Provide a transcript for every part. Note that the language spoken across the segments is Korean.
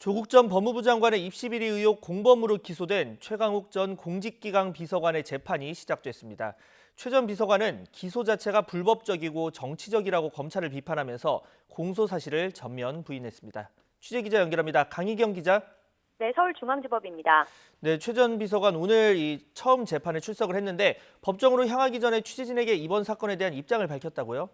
조국 전 법무부 장관의 입시비리 의혹 공범으로 기소된 최강욱 전 공직기강 비서관의 재판이 시작됐습니다. 최 전 비서관은 기소 자체가 불법적이고 정치적이라고 검찰을 비판하면서 공소 사실을 전면 부인했습니다. 취재기자 연결합니다. 강희경 기자. 네, 서울중앙지법입니다. 네, 최 전 비서관 오늘 처음 재판에 출석을 했는데 법정으로 향하기 전에 취재진에게 이번 사건에 대한 입장을 밝혔다고요?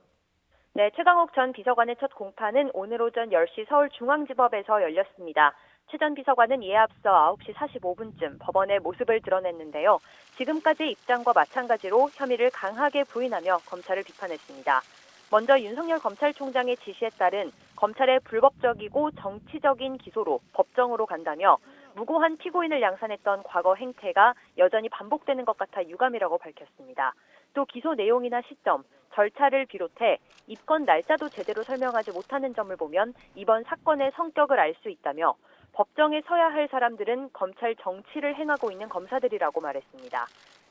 네, 최강욱 전 비서관의 첫 공판은 오늘 오전 10시 서울중앙지법에서 열렸습니다. 최 전 비서관은 이에 앞서 9시 45분쯤 법원에 모습을 드러냈는데요. 지금까지 입장과 마찬가지로 혐의를 강하게 부인하며 검찰을 비판했습니다. 먼저 윤석열 검찰총장의 지시에 따른 검찰의 불법적이고 정치적인 기소로 법정으로 간다며 무고한 피고인을 양산했던 과거 행태가 여전히 반복되는 것 같아 유감이라고 밝혔습니다. 또 기소 내용이나 시점, 절차를 비롯해 입건 날짜도 제대로 설명하지 못하는 점을 보면 이번 사건의 성격을 알 수 있다며 법정에 서야 할 사람들은 검찰 정치를 행하고 있는 검사들이라고 말했습니다.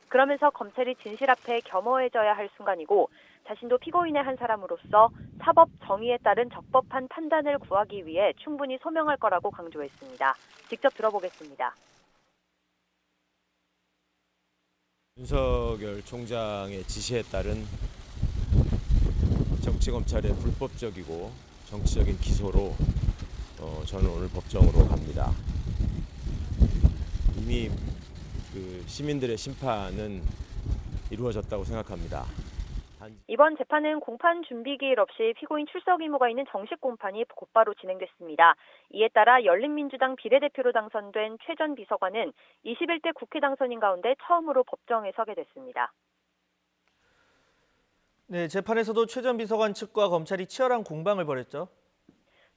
그러면서 검찰이 진실 앞에 겸허해져야 할 순간이고 자신도 피고인의 한 사람으로서 사법 정의에 따른 적법한 판단을 구하기 위해 충분히 소명할 거라고 강조했습니다. 직접 들어보겠습니다. 윤석열 총장의 지시에 따른 정치검찰의 불법적이고 정치적인 기소로 저는 오늘 법정으로 갑니다. 이미 시민들의 심판은 이루어졌다고 생각합니다. 이번 재판은 공판 준비 기일 없이 피고인 출석 의무가 있는 정식 공판이 곧바로 진행됐습니다. 이에 따라 열린민주당 비례대표로 당선된 최 전 비서관은 21대 국회 당선인 가운데 처음으로 법정에 서게 됐습니다. 네, 재판에서도 최 전 비서관 측과 검찰이 치열한 공방을 벌였죠.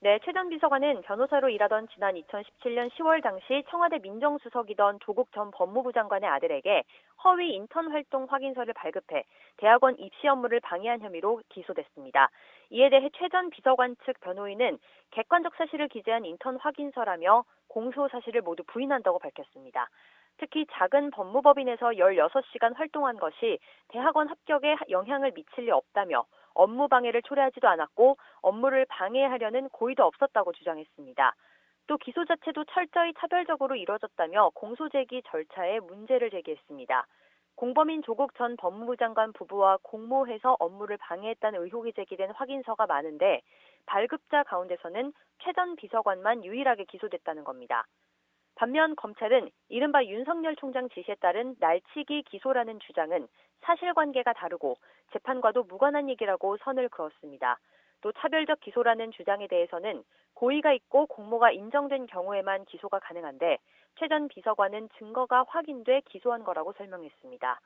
네, 최 전 비서관은 변호사로 일하던 지난 2017년 10월 당시 청와대 민정수석이던 조국 전 법무부 장관의 아들에게 허위 인턴 활동 확인서를 발급해 대학원 입시 업무를 방해한 혐의로 기소됐습니다. 이에 대해 최 전 비서관 측 변호인은 객관적 사실을 기재한 인턴 확인서라며 공소 사실을 모두 부인한다고 밝혔습니다. 특히 작은 법무법인에서 16시간 활동한 것이 대학원 합격에 영향을 미칠 리 없다며 업무 방해를 초래하지도 않았고 업무를 방해하려는 고의도 없었다고 주장했습니다. 또 기소 자체도 철저히 차별적으로 이뤄졌다며 공소 제기 절차에 문제를 제기했습니다. 공범인 조국 전 법무부 장관 부부와 공모해서 업무를 방해했다는 의혹이 제기된 확인서가 많은데 발급자 가운데서는 최 전 비서관만 유일하게 기소됐다는 겁니다. 반면 검찰은 이른바 윤석열 총장 지시에 따른 날치기 기소라는 주장은 사실관계가 다르고 재판과도 무관한 얘기라고 선을 그었습니다. 또 차별적 기소라는 주장에 대해서는 고의가 있고 공모가 인정된 경우에만 기소가 가능한데 최 전 비서관은 증거가 확인돼 기소한 거라고 설명했습니다.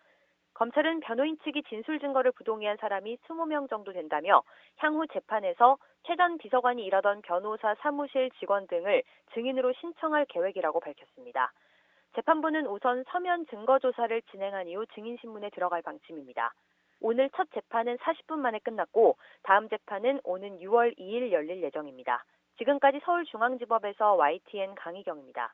검찰은 변호인 측이 진술 증거를 부동의한 사람이 20명 정도 된다며 향후 재판에서 최 전 비서관이 일하던 변호사 사무실 직원 등을 증인으로 신청할 계획이라고 밝혔습니다. 재판부는 우선 서면 증거 조사를 진행한 이후 증인신문에 들어갈 방침입니다. 오늘 첫 재판은 40분 만에 끝났고 다음 재판은 오는 6월 2일 열릴 예정입니다. 지금까지 서울중앙지법에서 YTN 강희경입니다.